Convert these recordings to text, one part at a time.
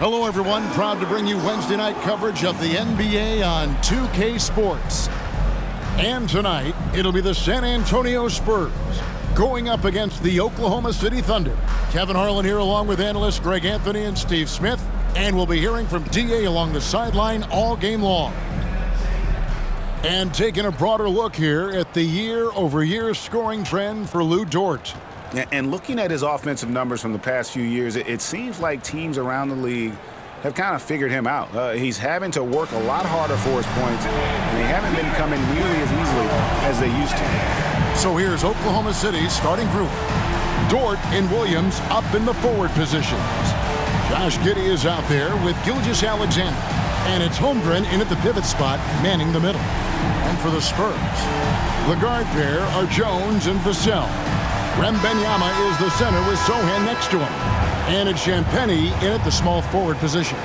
Hello, everyone. Proud to bring you Wednesday night coverage of the NBA on 2K Sports. And tonight, it'll be the San Antonio Spurs going up against the Oklahoma City Thunder. Kevin Harlan here along with analysts Greg Anthony and Steve Smith. And we'll be hearing from DA along the sideline all game long. And taking a broader look here at the year-over-year scoring trend for Lou Dort. And looking at his offensive numbers from the past few years, it seems like teams around the league have kind of figured him out. He's having to work a lot harder for his points, and they haven't been coming nearly as easily as they used to. So here's Oklahoma City's starting group. Dort and Williams up in the forward positions. Josh Giddey is out there with Gilgeous-Alexander. And it's Holmgren in at the pivot spot, manning the middle. And for the Spurs, the guard pair are Jones and Vassell. Wembanyama is the center with Sohan next to him. And it's Champagnie in at the small forward position.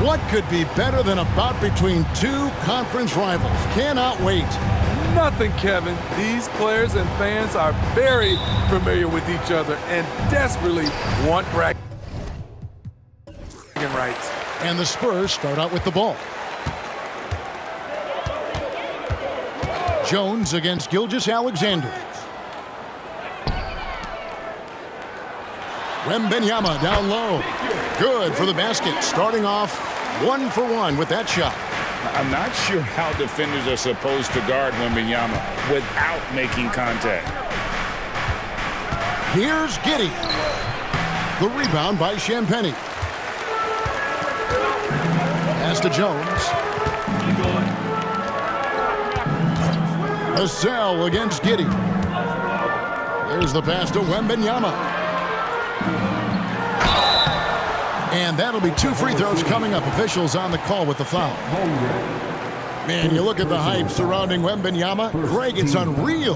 What could be better than a bout between two conference rivals? Cannot wait. Nothing, Kevin. These players and fans are very familiar with each other and desperately want bragging rights. And the Spurs start out with the ball. Jones against Gilgeous-Alexander. Wembanyama down low. Good for the basket. Starting off 1 for 1 with that shot. I'm not sure how defenders are supposed to guard Wembanyama without making contact. Here's Giddey. The rebound by Champagnie. Pass to Jones. Vassell against Giddey. There's the pass to Wembanyama. And that'll be 2 free throws coming up. Officials on the call with the foul. Man, you look at the hype surrounding Wembanyama. Greg, it's unreal.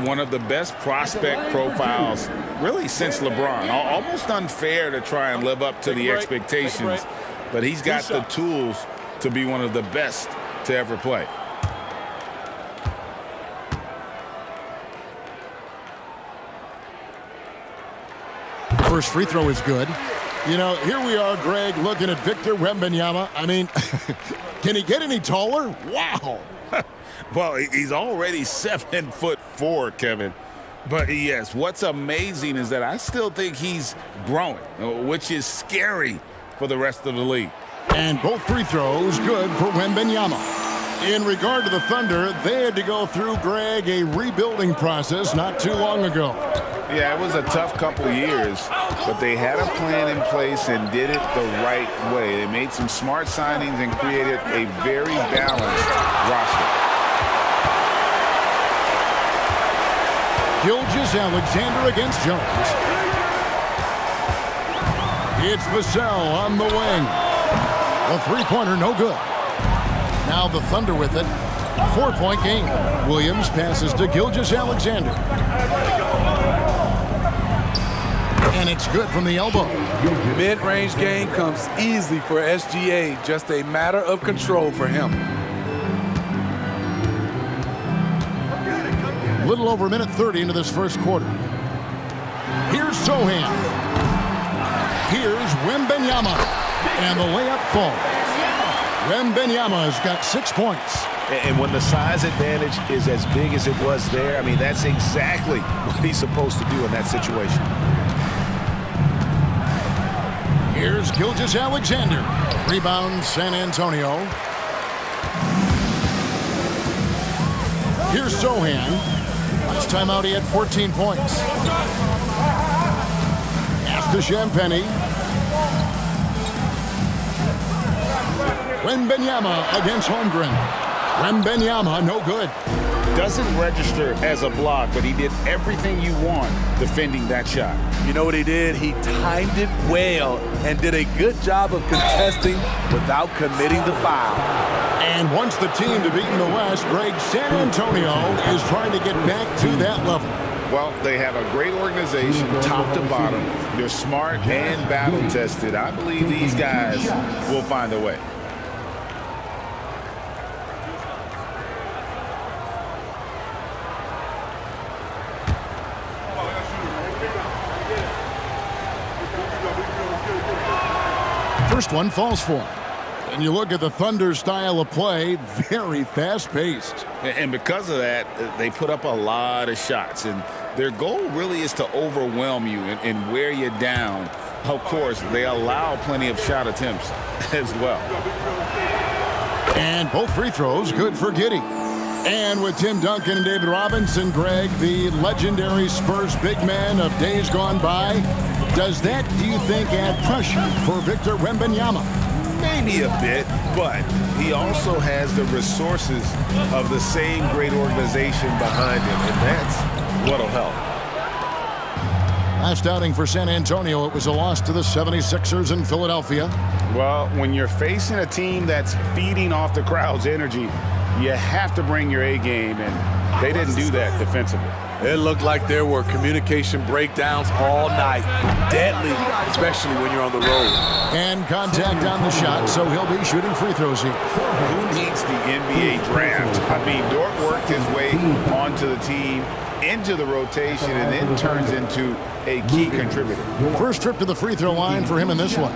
One of the best prospect profiles really since LeBron. Almost unfair to try and live up to the expectations. But he's got the tools to be one of the best to ever play. First free throw is good. You know, here we are, Greg, looking at Victor Wembanyama. I mean, can he get any taller? Wow. Well, he's already 7'4", Kevin. But yes, what's amazing is that I still think he's growing, which is scary for the rest of the league. And both free throws good for Wembanyama. In regard to the Thunder, they had to go through, Greg, a rebuilding process not too long ago. Yeah, it was a tough couple years, but they had a plan in place and did it the right way. They made some smart signings and created a very balanced roster. Gilgeous-Alexander against Jones. It's Vassell on the wing. The three-pointer, no good. Now the Thunder with it. 4-point game. Williams passes to Gilgeous-Alexander. And it's good from the elbow. Mid-range game comes easily for SGA. Just a matter of control for him. Little over a minute 30 into this first quarter. Here's Sohan. Here's Wembanyama. And the layup falls. Wembanyama has got 6 points. And when the size advantage is as big as it was there, I mean, that's exactly what he's supposed to do in that situation. Here's Gilgeous-Alexander. Rebound, San Antonio. Here's Sohan. Last time out, he had 14 points. Pass to Champagnie. Wembanyama against Holmgren. Wembanyama, no good. Doesn't register as a block, but he did everything you want defending that shot. You know what he did? He timed it well and did a good job of contesting without committing the foul. And once the team to beat in the West, Greg, San Antonio is trying to get back to that level. Well, they have a great organization, top to bottom. They're smart and battle-tested. I believe these guys will find a way. First one falls for him. And you look at the Thunder style of play, very fast-paced. And because of that, they put up a lot of shots. And their goal really is to overwhelm you and wear you down. Of course, they allow plenty of shot attempts as well. And both free throws good for Giddey. And with Tim Duncan and David Robinson, Greg, the legendary Spurs big man of days gone by, does that, do you think, add pressure for Victor Wembanyama? Maybe a bit, but he also has the resources of the same great organization behind him, and that's what'll help. Last outing for San Antonio, it was a loss to the 76ers in Philadelphia. Well, when you're facing a team that's feeding off the crowd's energy, you have to bring your A game, and they didn't do that defensively. It looked like there were communication breakdowns all night. Deadly, especially when you're on the road. And contact on the shot, so he'll be shooting free throws here. Who needs the NBA draft? I mean, Dort worked his way onto the team, into the rotation, and then turns into a key contributor. First trip to the free throw line for him in this one.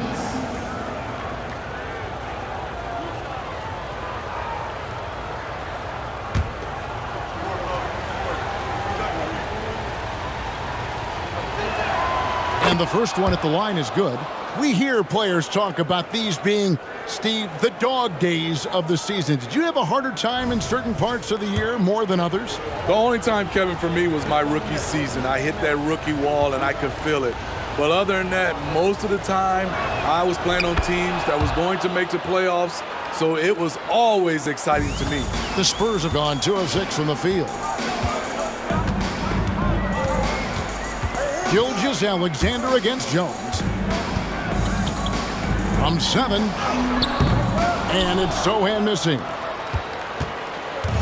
And the first one at the line is good. We hear players talk about these being, Steve, the dog days of the season. Did you have a harder time in certain parts of the year more than others? The only time, Kevin, for me was my rookie season. I hit that rookie wall and I could feel it. But other than that, most of the time, I was playing on teams that was going to make the playoffs, so it was always exciting to me. The Spurs have gone 2 of 6 from the field. Gilgeous-Alexander against Jones. From 7. And it's Sohan missing.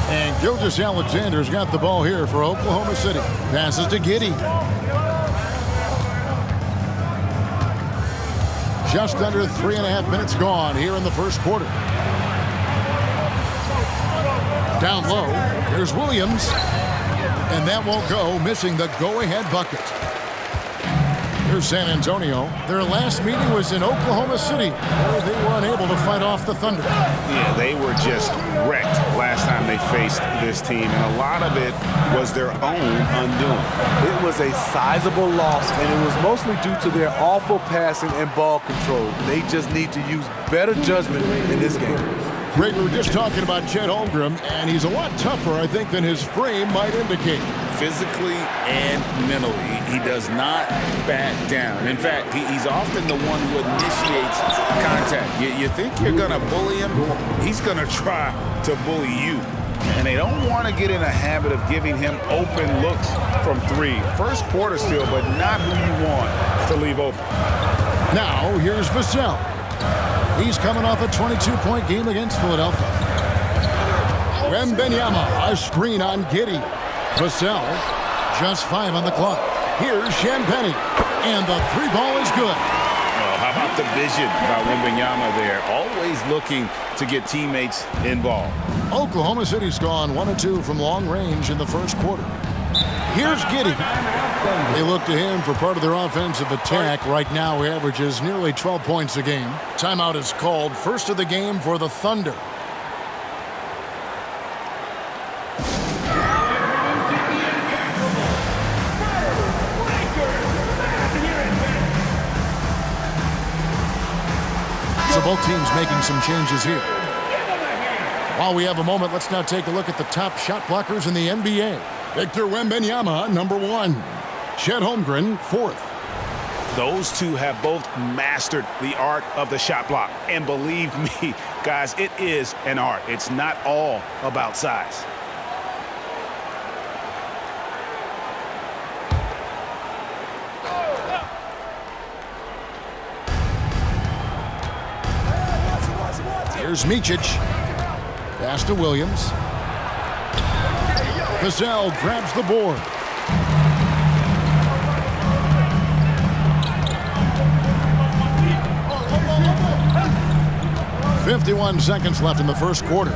And Gilgeous-Alexander's got the ball here for Oklahoma City. Passes to Giddey. Just under 3.5 minutes gone here in the first quarter. Down low, here's Williams. And that won't go, missing the go-ahead bucket. Here's San Antonio. Their last meeting was in Oklahoma City, where they were unable to fight off the Thunder. Yeah, they were just wrecked last time they faced this team, and a lot of it was their own undoing. It was a sizable loss, and it was mostly due to their awful passing and ball control. They just need to use better judgment in this game. Greg, we were just talking about Chet Holmgren, and he's a lot tougher, I think, than his frame might indicate. Physically and mentally, he does not back down. In fact, he's often the one who initiates contact. You think you're going to bully him, he's going to try to bully you. And they don't want to get in a habit of giving him open looks from 3. First quarter still, but not who you want to leave open. Now, here's Vassell. He's coming off a 22-point game against Philadelphia. Wembanyama, a screen on Giddey. Vassell, just 5 on the clock. Here's Champagnie, and the 3 ball is good. Oh, how about the vision by Wembanyama there? Always looking to get teammates involved. Oklahoma City's gone 1 of 2 from long range in the first quarter. Here's Giddey. They look to him for part of their offensive attack. Right now, he averages nearly 12 points a game. Timeout is called. First of the game for the Thunder. So both teams making some changes here. While we have a moment, let's now take a look at the top shot blockers in the NBA. Victor Wembanyama, number 1. Chet Holmgren, 4th. Those two have both mastered the art of the shot block. And believe me, guys, it is an art. It's not all about size. Here's Micic. Pass to Williams. Vassell grabs the board. .51 seconds left in the first quarter.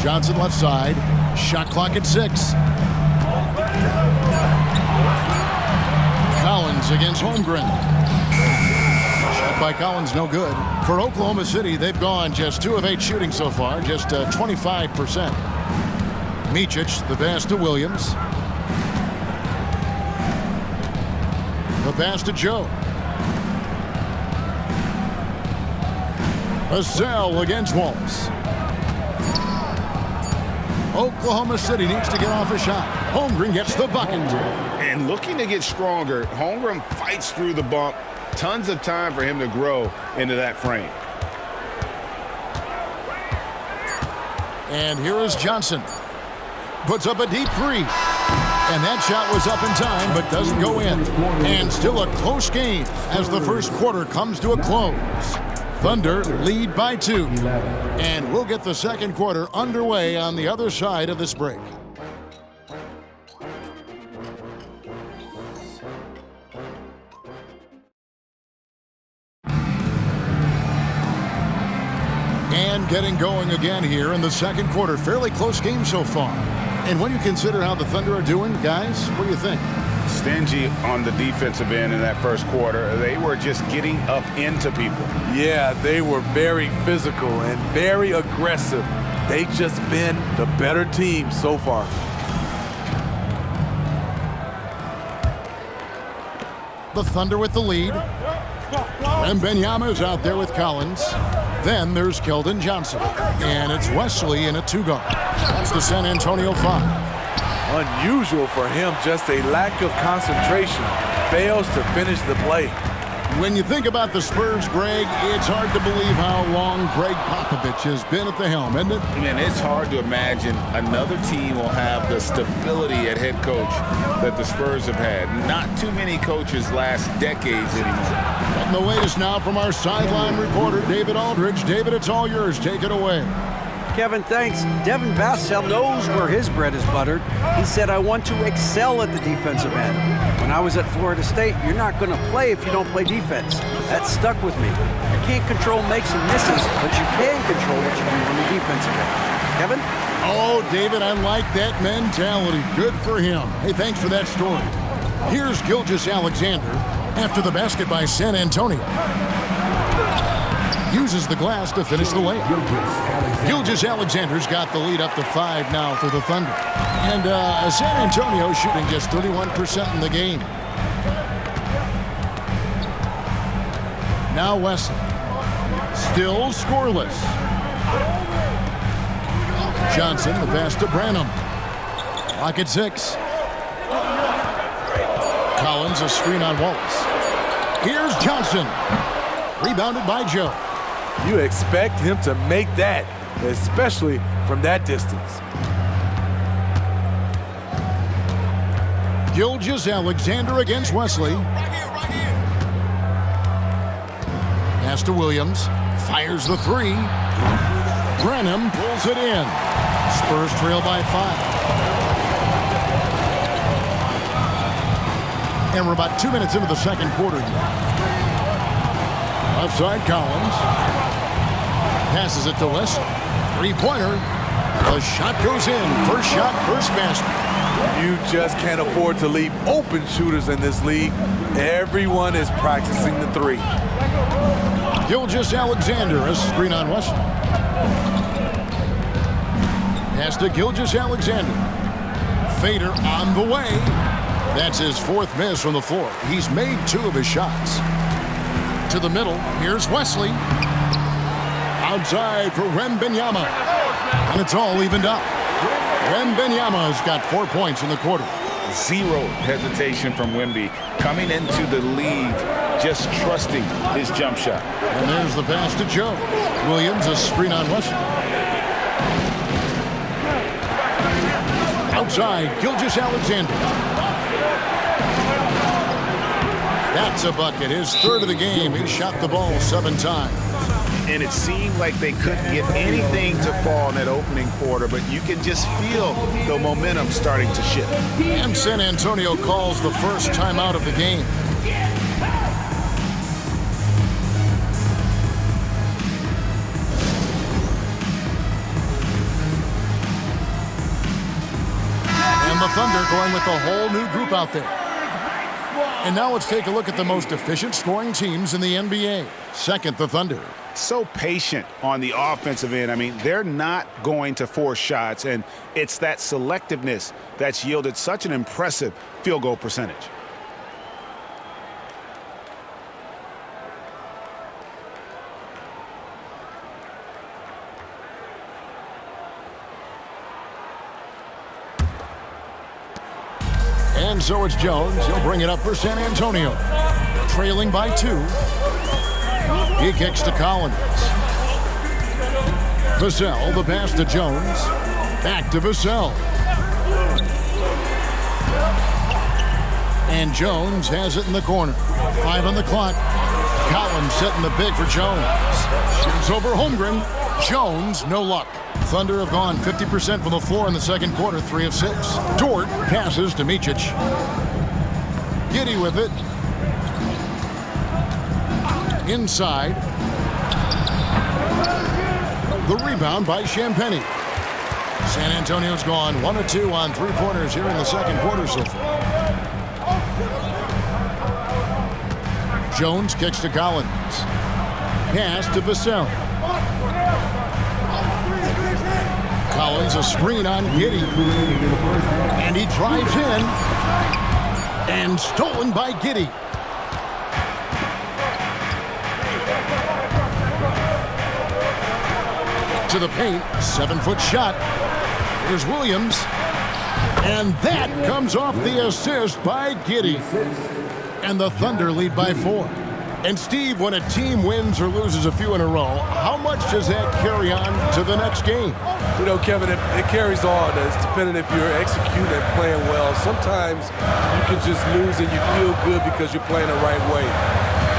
Johnson left side. Shot clock at 6. Collins Collins against Holmgren. Shot by Collins, no good. For Oklahoma City, they've gone just 2 of 8 shooting so far, just 25%. Micic, the pass to Williams. The pass to Joe. Vassell against Wallace. Oklahoma City needs to get off a shot. Holmgren gets the bucket. And looking to get stronger, Holmgren fights through the bump. Tons of time for him to grow into that frame. And here is Johnson. Puts up a deep three. And that shot was up in time, but doesn't go in. And still a close game as the first quarter comes to a close. Thunder lead by 2. And we'll get the second quarter underway on the other side of this break. And getting going again here in the second quarter. Fairly close game so far. And when you consider how the Thunder are doing, guys, what do you think? Stingy on the defensive end in that first quarter. They were just getting up into people. Yeah, they were very physical and very aggressive. They've just been the better team so far. The Thunder with the lead. Wembanyama is out there with Collins. Then there's Keldon Johnson. And it's Wesley in a 2-guard. That's the San Antonio 5. Unusual for him, just a lack of concentration. Fails to finish the play. When you think about the Spurs, Greg, it's hard to believe how long Greg Popovich has been at the helm, isn't it? I mean, it's hard to imagine another team will have the stability at head coach that the Spurs have had. Not too many coaches last decades anymore. And the latest now from our sideline reporter, David Aldridge. David, it's all yours. Take it away. Kevin, thanks. Devin Vassell knows where his bread is buttered. He said, I want to excel at the defensive end. When I was at Florida State, you're not going to play if you don't play defense. That stuck with me. You can't control makes and misses, but you can control what you do on the defensive end. Kevin? Oh, David, I like that mentality. Good for him. Hey, thanks for that story. Here's Gilgeous-Alexander after the basket by San Antonio. Uses the glass to finish the layup. Gilgeous-Alexander's got the lead up to 5 now for the Thunder. And San Antonio shooting just 31% in the game. Now Wesley. Still scoreless. Johnson, the pass to Branham. Clock at 6. Collins, a screen on Wallace. Here's Johnson. Rebounded by Joe. You expect him to make that, especially from that distance. Gilgeous-Alexander against Wesley. Pass to Williams. Fires the 3. Branham pulls it in. Spurs trail by 5. And we're about 2 minutes into the second quarter here. Offside Collins. Passes it to Wesley. 3-pointer. The shot goes in. First shot, first basket. You just can't afford to leave open shooters in this league. Everyone is practicing the 3. Gilgeous-Alexander, a screen on Wesley. Pass to Gilgeous-Alexander. Fader on the way. That's his 4th miss from the floor. He's made 2 of his shots. To the middle, here's Wesley. Outside for Wembanyama. And it's all evened up. Wembanyama's got 4 points in the quarter. Zero hesitation from Wemby. Coming into the league, just trusting his jump shot. And there's the pass to Joe. Williams, a screen on Wesley. Outside, Gilgeous-Alexander. That's a bucket. His 3rd of the game. He shot the ball 7 times. And it seemed like they couldn't get anything to fall in that opening quarter, but you can just feel the momentum starting to shift. And San Antonio calls the first timeout of the game. And the Thunder going with a whole new group out there. And now let's take a look at the most efficient scoring teams in the NBA. Second, the Thunder. So patient on the offensive end. I mean, they're not going to force shots, and it's that selectiveness that's yielded such an impressive field goal percentage. And so it's Jones. He'll bring it up for San Antonio. Trailing by 2. He kicks to Collins. Vassell, the pass to Jones. Back to Vassell. And Jones has it in the corner. 5 on the clock. Collins setting the pick for Jones. Shoots over Holmgren. Jones, no luck. Thunder have gone 50% from the floor in the second quarter, 3 of 6. Dort passes to Micic. Giddey with it. Inside. The rebound by Champagnie. San Antonio's gone 1 of 2 on 3-pointers here in the second quarter so far. Jones kicks to Collins. Pass to Vassell. Collins a screen on Giddey. And he drives in. And stolen by Giddey. To the paint. 7-foot shot. Here's Williams. And that comes off the assist by Giddey. And the Thunder lead by 4. And Steve, when a team wins or loses a few in a row, how much does that carry on to the next game? You know, Kevin, it carries on. It's dependent if you're executing and playing well. Sometimes you can just lose and you feel good because you're playing the right way.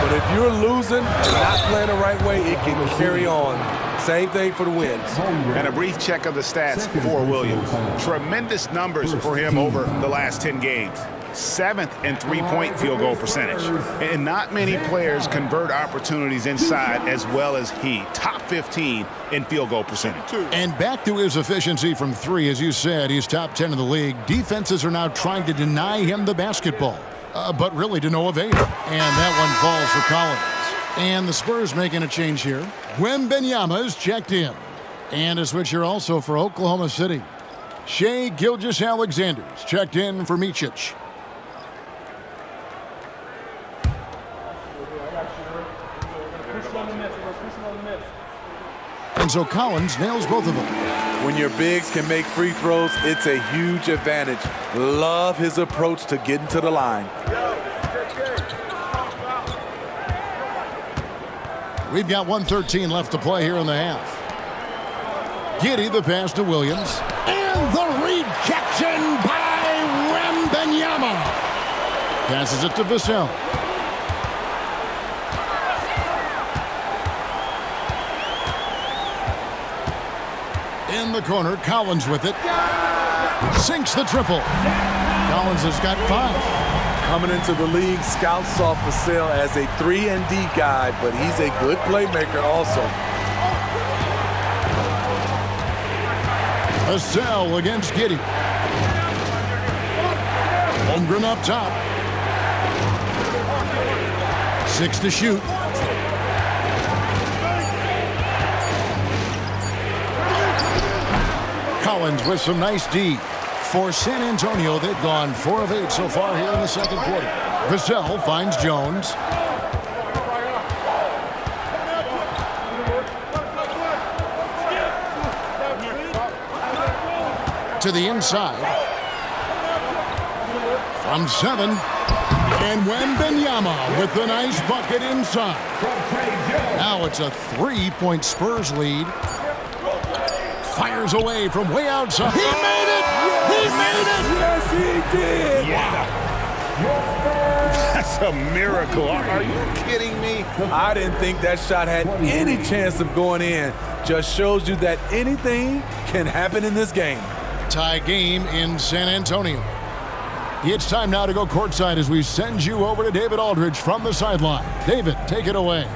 But if you're losing and not playing the right way, it can carry on. Same thing for the wins. And a brief check of the stats for Williams. Tremendous numbers for him over the last 10 games. 7th in 3-point field goal percentage. And not many players convert opportunities inside as well as he. Top 15 in field goal percentage. And back to his efficiency from 3, as you said, he's top 10 in the league. Defenses are now trying to deny him the basketball, but really to no avail. And that one falls for Collins. And the Spurs making a change here. Wembanyama is checked in. And a switch here also for Oklahoma City. Shai Gilgeous-Alexander's checked in for Micic. And so Collins nails both of them. When your bigs can make free throws, it's a huge advantage. Love his approach to getting to the line. We've got 1:13 left to play here in the half. Giddey the pass to Williams. And the rejection by Wembanyama. Passes it to Vassell. In the corner, Collins with it. Sinks the triple. Collins has got 5. Coming into the league, scouts saw Vassell as a 3-and-D guy, but he's a good playmaker also. Vassell against Giddey. Holmgren up top. 6 to shoot. Collins with some nice D. For San Antonio, they've gone 4 of 8 so far here in the second quarter. Vassell finds Jones. To the inside. From 7. And Wembanyama with the nice bucket inside. Now it's a 3-point Spurs lead. Fires away from way outside. He made it! He made it! Yes, he did! Yeah. That's a miracle. Are you kidding me? I didn't think that shot had any chance of going in. Just shows you that anything can happen in this game. Tie game in San Antonio. It's time now to go courtside as we send you over to David Aldridge from the sideline. David, take it away.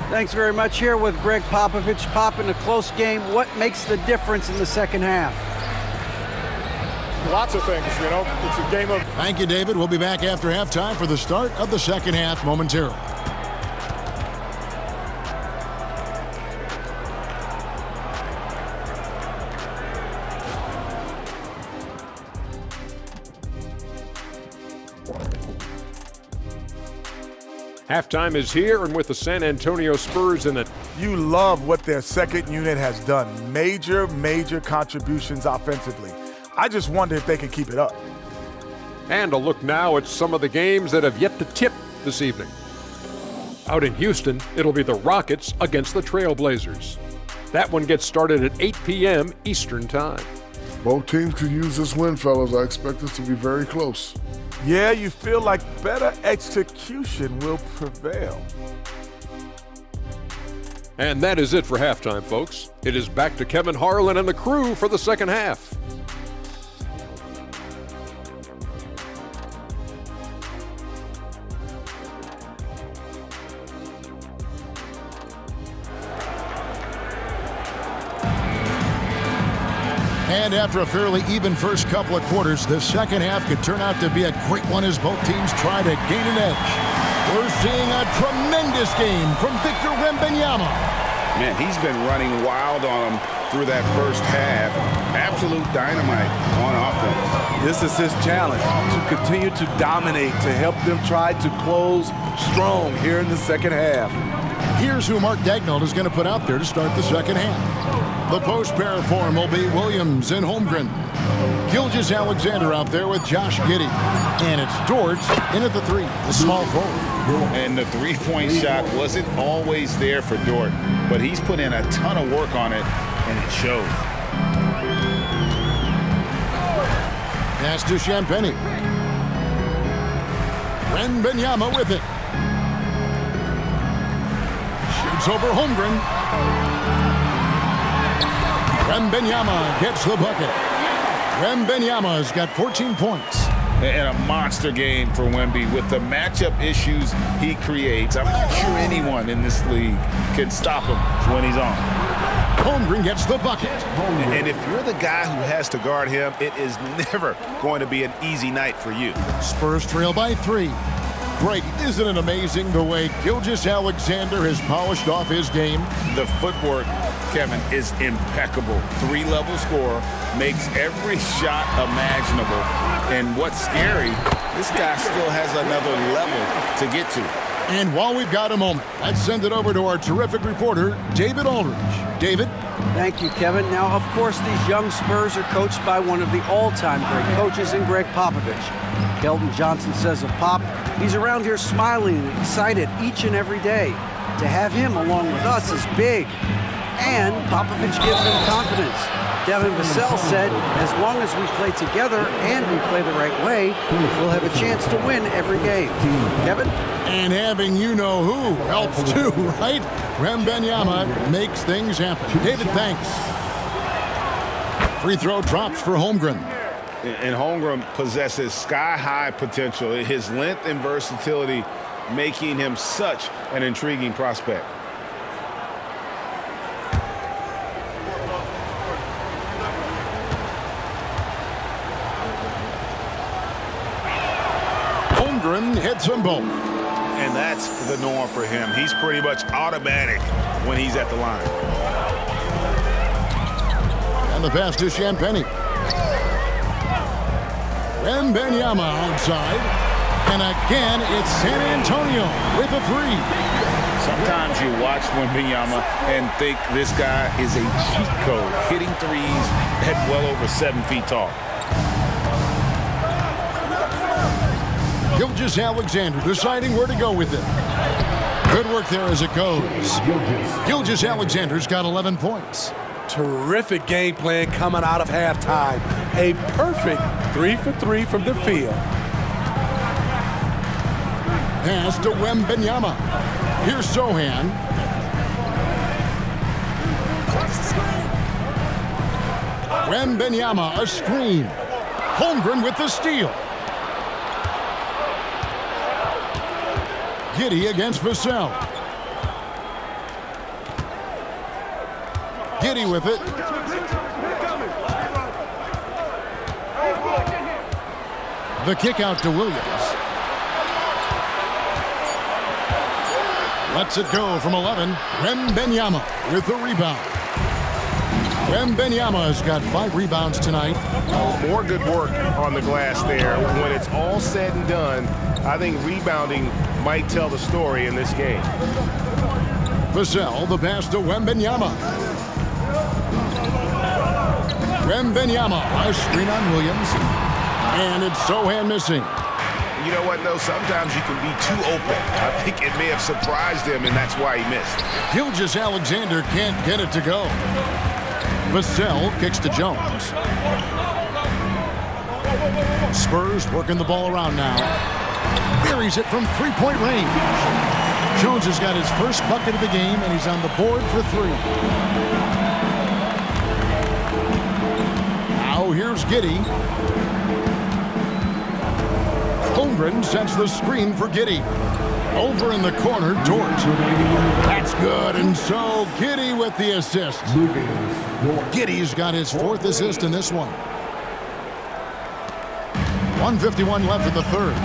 Thanks very much. Here with Greg Popovich. Pop, in a close game, what makes the difference in the second half? lots of things, you know. It's a game of... Thank you, David. We'll be back after halftime for the start of the second half momentarily. Halftime is here, and with the San Antonio Spurs in it. You love what their second unit has done. Major contributions offensively. I just wonder if they can keep it up. And a look now at some of the games that have yet to tip this evening. Out in Houston, it'll be the Rockets against the Trailblazers. That one gets started at 8 p.m. Eastern Time. Both teams could use this win, fellas. I expect this to be very close. Yeah, you feel like better execution will prevail. And that is it for halftime, folks. It is back to Kevin Harlan and the crew for the second half. And after a fairly even first couple of quarters, the second half could turn out to be a great one as both teams try to gain an edge. We're seeing a tremendous game from Victor Wembanyama. Man, he's been running wild on him through that first half. Absolute dynamite on offense. This is his challenge, to continue to dominate, to help them try to close strong here in the second half. Here's who Mark Daigneault is going to put out there to start the second half. The post pair form will be Williams and Holmgren. Gilgeous-Alexander out there with Josh Giddey. And it's Dort in at the three, the small forward. And the three-point shot wasn't always there for Dort, but he's put in a ton of work on it, and it shows. Pass to Champagnie. Wembanyama with it. Shoots over Holmgren. Wembanyama gets the bucket. Wembanyama's got 14 points. And a monster game for Wemby with the matchup issues he creates. I'm not sure anyone in this league can stop him when he's on. Holmgren gets the bucket. And if you're the guy who has to guard him, it is never going to be an easy night for you. Spurs trail by 3. Greg, isn't it amazing the way Gilgeous-Alexander has polished off his game? The footwork, Kevin, is impeccable. 3-level scorer, makes every shot imaginable. And what's scary, this guy still has another level to get to. And while we've got a moment, let's send it over to our terrific reporter, David Aldridge. David? Thank you, Kevin. Now, of course, these young Spurs are coached by one of the all-time great coaches in Greg Popovich. Keldon Johnson says of Pop, he's around here smiling and excited each and every day. To have him along with us is big. And Popovich gives him confidence. Devin Vassell said, as long as we play together and we play the right way, we'll have a chance to win every game. Kevin? And having you-know-who helps too, right? Wembanyama makes things happen. David, thanks. Free throw drops for Holmgren. And Holmgren possesses sky-high potential. His length and versatility making him such an intriguing prospect. Holmgren hits them both. And that's the norm for him. He's pretty much automatic when he's at the line. And the pass to Champagnie. Wembanyama outside. And again, it's San Antonio with a three. Sometimes you watch Wembanyama and think this guy is a cheat code, hitting threes at well over 7 feet tall. Gilgeous-Alexander deciding where to go with it. Good work there as it goes. Gilgeous-Alexander's got 11 points. Terrific game plan coming out of halftime. A perfect 3 for 3 from the field. Pass to Wembanyama. Here's Sohan. Wembanyama, a screen. Holmgren with the steal. Giddey against Vassell. Giddey with it. The kick out to Williams. Lets it go from 11. Wembanyama with the rebound. Wembanyama has got 5 rebounds tonight. More good work on the glass there. When it's all said and done, I think rebounding might tell the story in this game. Vassell, the pass to Wembanyama. Wembanyama, a screen on Williams. And it's Sohan missing. You know what, though? Sometimes you can be too open. I think it may have surprised him, and that's why he missed. Gilgeous-Alexander can't get it to go. Vassell kicks to Jones. Spurs working the ball around now. Buries it from three-point range. Jones has got his first bucket of the game, and he's on the board for 3. Now here's Giddey. Holmgren sets the screen for Giddey. Over in the corner, Dort. That's good, and so Giddey with the assist. Giddey's got his 4th assist in this one. 1:51 left in the 3rd.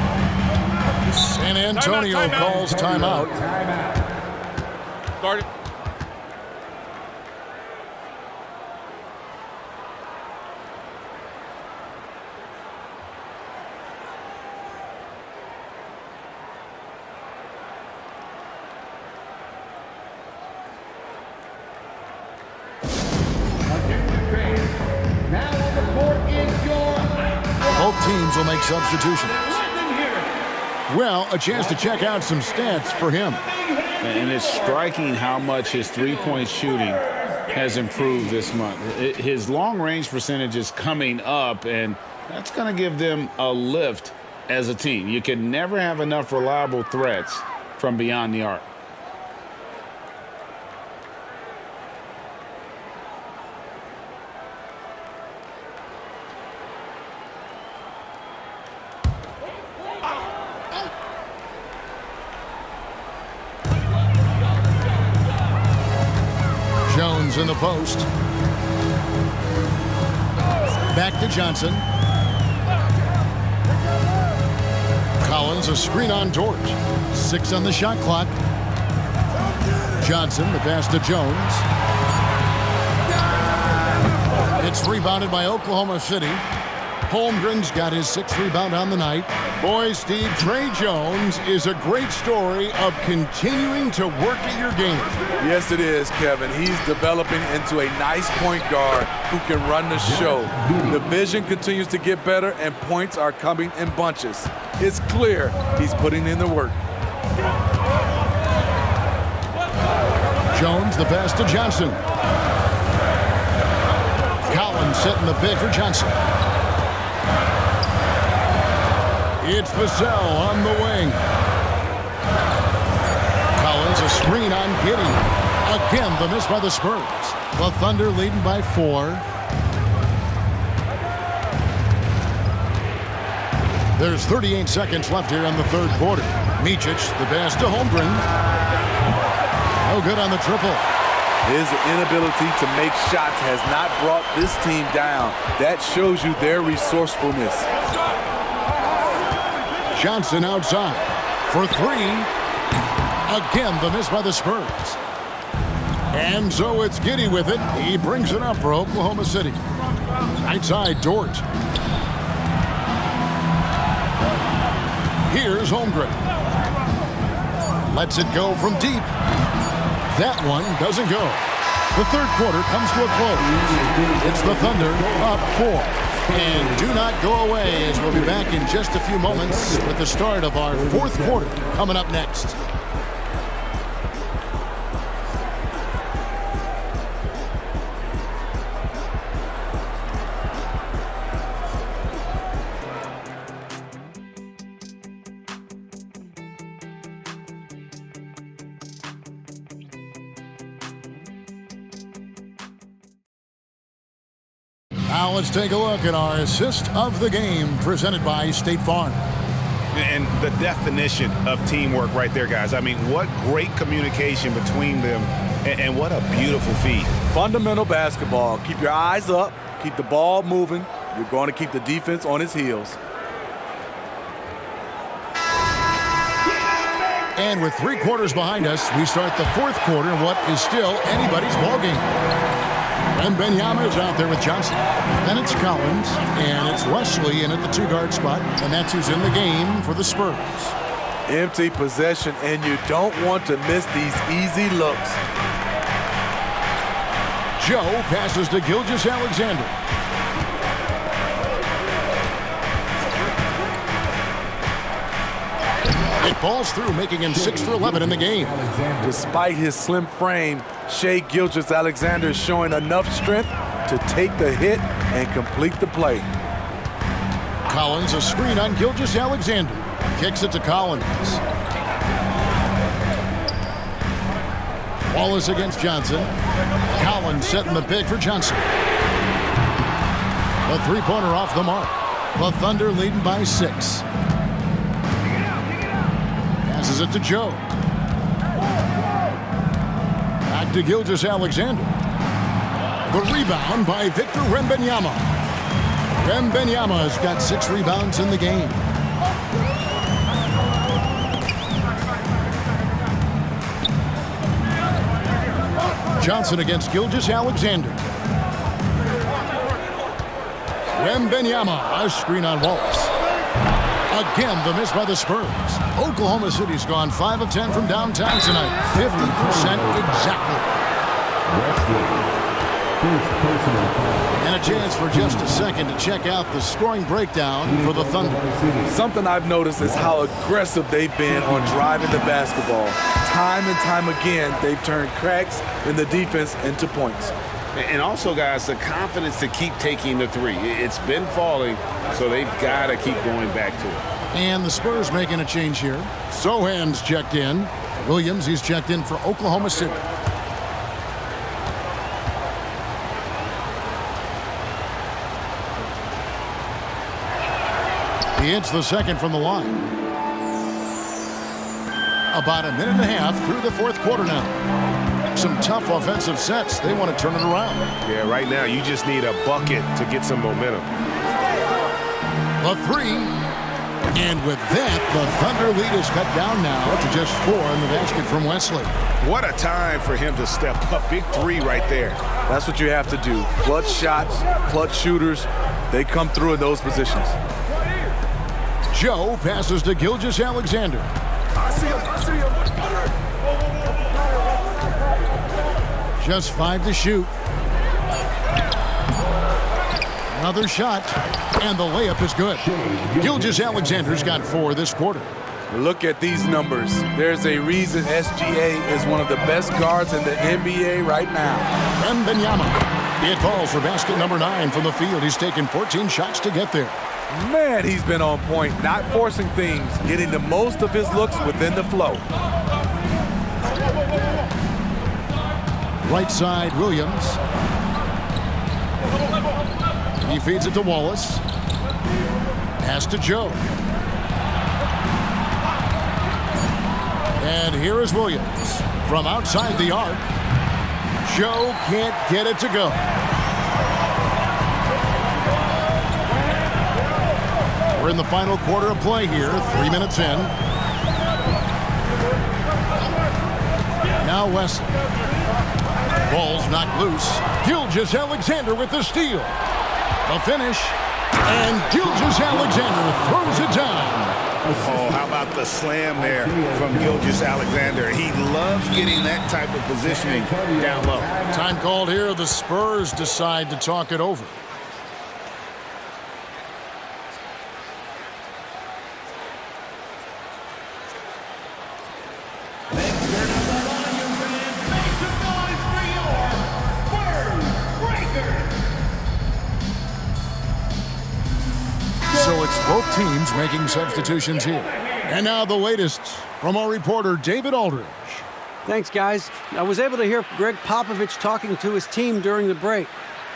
San Antonio calls timeout. Start it. Both teams will make substitutions. Well, a chance to check out some stats for him. And it's striking how much his three-point shooting has improved this month. His long-range percentage is coming up, and that's going to give them a lift as a team. You can never have enough reliable threats from beyond the arc. Jones in the post. Back to Johnson. Collins, a screen on Dort. 6 on the shot clock. Johnson, the pass to Jones. It's rebounded by Oklahoma City. Holmgren's got his 6th rebound on the night. Boy, Steve, Trey Jones is a great story of continuing to work at your game. Yes, it is, Kevin. He's developing into a nice point guard who can run the show. The vision continues to get better, and points are coming in bunches. It's clear he's putting in the work. Jones, the pass to Johnson. Collins setting the pick for Johnson. It's Vassell on the wing. Collins, a screen on Giddey. Again, the miss by the Spurs. The Thunder leading by 4. There's 38 seconds left here in the 3rd quarter. Micic, the pass to Holmgren. No good on the triple. His inability to make shots has not brought this team down. That shows you their resourcefulness. Johnson outside for 3. Again, the miss by the Spurs. And so it's Giddey with it. He brings it up for Oklahoma City. Right side, Dort. Here's Holmgren. Lets it go from deep. That one doesn't go. The 3rd quarter comes to a close. It's the Thunder up 4. And do not go away, as we'll be back in just a few moments with the start of our 4th quarter coming up next. Now let's take a look at our assist of the game presented by State Farm. And the definition of teamwork right there, guys. I mean, what great communication between them, and what a beautiful feat. Fundamental basketball. Keep your eyes up. Keep the ball moving. You're going to keep the defense on its heels. And with 3 quarters behind us, we start the 4th quarter in what is still anybody's ballgame. And Benyama is out there with Johnson. Then it's Collins, and it's Wesley in at the 2-guard spot, and that's who's in the game for the Spurs. Empty possession, and you don't want to miss these easy looks. Joe passes to Gilgeous-Alexander. It falls through, making him 6 for 11 in the game. Despite his slim frame, Shai Gilgeous-Alexander is showing enough strength to take the hit and complete the play. Collins, a screen on Gilgeous-Alexander. Kicks it to Collins. Wallace against Johnson. Collins setting the pick for Johnson. The 3-pointer off the mark. The Thunder leading by 6. Passes it to Joe. Back to Gilgeous-Alexander. The rebound by Victor Wembanyama. Wembanyama has got 6 rebounds in the game. Johnson against Gilgeous-Alexander. Wembanyama, a screen on Wallace. Again, the miss by the Spurs. Oklahoma City's gone 5 of 10 from downtown tonight. 50% exactly. And a chance for just a second to check out the scoring breakdown for the Thunder. Something I've noticed is how aggressive they've been on driving the basketball. Time and time again, they've turned cracks in the defense into points. And also, guys, the confidence to keep taking the 3. It's been falling, so they've got to keep going back to it. And the Spurs making a change here. Sohan's checked in. Williams, he's checked in for Oklahoma City. He hits the second from the line. About a minute and a half through the 4th quarter now. Some tough offensive sets. They want to turn it around. Yeah, right now you just need a bucket to get some momentum. A 3. And with that, the Thunder lead is cut down now to just 4 in the basket from Wesley. What a time for him to step up. Big 3 right there. That's what you have to do. Clutch shots, clutch shooters, they come through in those positions. Joe passes to Gilgeous-Alexander. Just 5 to shoot. Another shot, and the layup is good. Gilgeous-Alexander's got 4 this quarter. Look at these numbers. There's a reason SGA is one of the best guards in the NBA right now. Wembanyama. It falls for basket number 9 from the field. He's taken 14 shots to get there. Man, he's been on point, not forcing things, getting the most of his looks within the flow. Right side, Williams. He feeds it to Wallace. Pass to Joe. And here is Williams from outside the arc. Joe can't get it to go. We're in the final quarter of play here, 3 minutes in. Now Wesley. Ball's knocked loose. Gilgeous-Alexander with the steal. The finish. And Gilgeous-Alexander throws it down. Oh, how about the slam there from Gilgeous-Alexander? He loves getting that type of positioning down low. Time called here. The Spurs decide to talk it over. So it's both teams making substitutions here. And now the latest from our reporter, David Aldridge. Thanks, guys. I was able to hear Greg Popovich talking to his team during the break.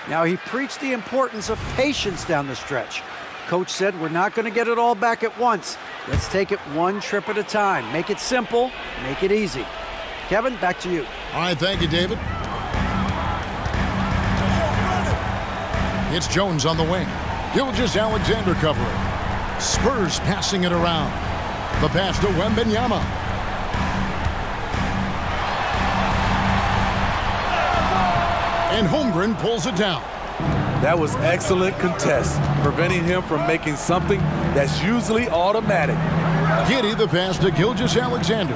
Now, he preached the importance of patience down the stretch. Coach said we're not going to get it all back at once. Let's take it one trip at a time. Make it simple, make it easy. Kevin, back to you. All right, thank you, David. It's Jones on the wing. Gilgeous-Alexander covering. Spurs passing it around. The pass to Wembanyama. and Holmgren pulls it down. That was excellent contest, preventing him from making something that's usually automatic. Giddey the pass to Gilgeous-Alexander.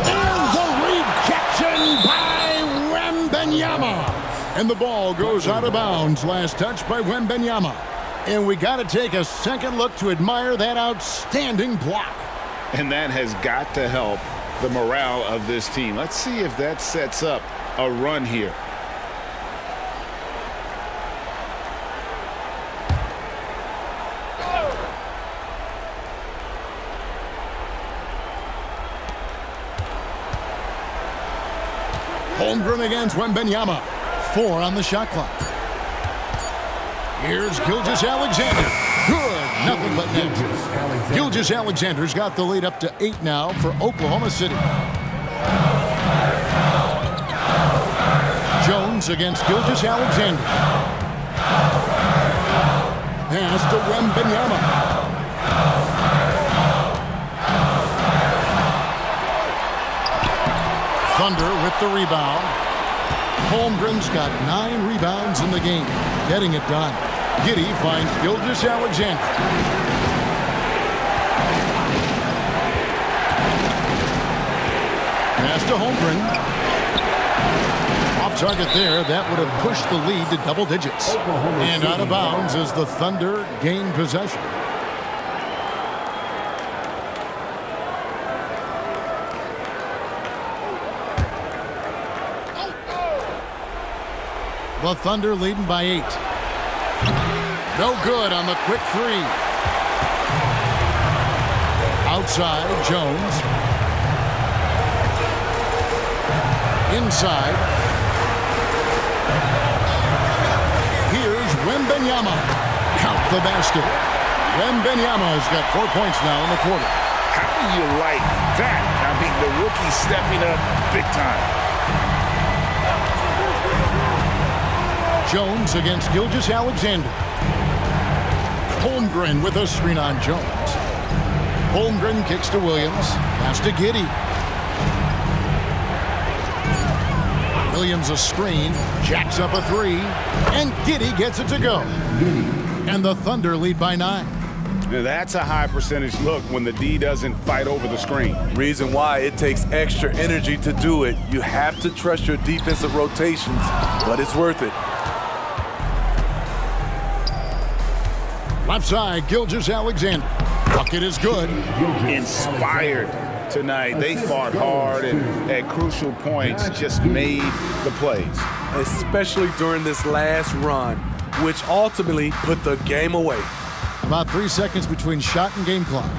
And the rejection by Wembanyama. And the ball goes out of bounds. Last touch by Wembanyama. And we got to take a second look to admire that outstanding block. And that has got to help the morale of this team. Let's see if that sets up a run here. Holmgren against Wembanyama. 4 on the shot clock. Here's Gilgeous-Alexander. Good. Nothing but net. Gilgeous-Alexander's got the lead up to 8 now for Oklahoma City. Jones against Gilgeous-Alexander. Pass to Wembanyama. Thunder with the rebound. Holmgren's got 9 rebounds in the game, getting it done. Giddey finds Gilgeous-Alexander. Pass to Holmgren. Off target there, that would have pushed the lead to double digits. And out of bounds as the Thunder gain possession. The Thunder leading by 8. No good on the quick 3. Outside, Jones. Inside. Here's Wembanyama. Count the basket. Wembanyama's got 4 points now in the quarter. How do you like that? I mean, the rookie stepping up big time. Jones against Gilgeous-Alexander. Holmgren with a screen on Jones. Holmgren kicks to Williams. Pass to Giddey. Williams a screen. Jacks up a 3. And Giddey gets it to go. And the Thunder lead by 9. Now that's a high percentage look when the D doesn't fight over the screen. Reason why it takes extra energy to do it. You have to trust your defensive rotations, but it's worth it. Left side, Gilgeous-Alexander. Bucket is good. Inspired tonight. They fought hard and at crucial points just made the plays. Especially during this last run, which ultimately put the game away. About 3 seconds between shot and game clock.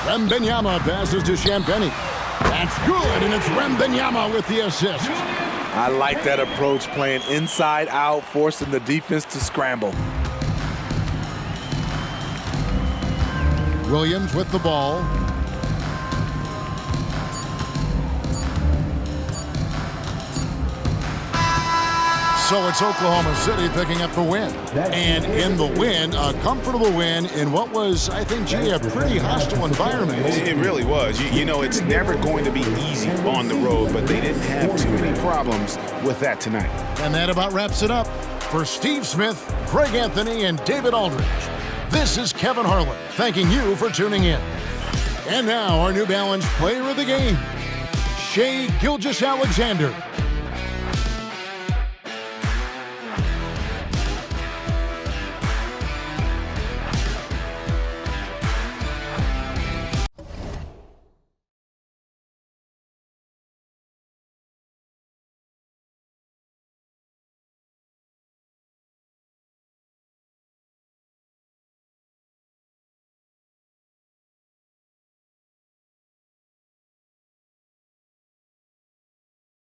Wembanyama passes to Champagnie. That's good, and it's Wembanyama with the assist. I like that approach, playing inside out, forcing the defense to scramble. Williams with the ball. So it's Oklahoma City picking up the win. And in the win, a comfortable win in what was, I think, G, a pretty hostile environment. It really was. You know, it's never going to be easy on the road, but they didn't have too many problems with that tonight. And that about wraps it up. For Steve Smith, Greg Anthony, and David Aldridge, this is Kevin Harlan thanking you for tuning in. And now our New Balance player of the game, Shai Gilgeous-Alexander.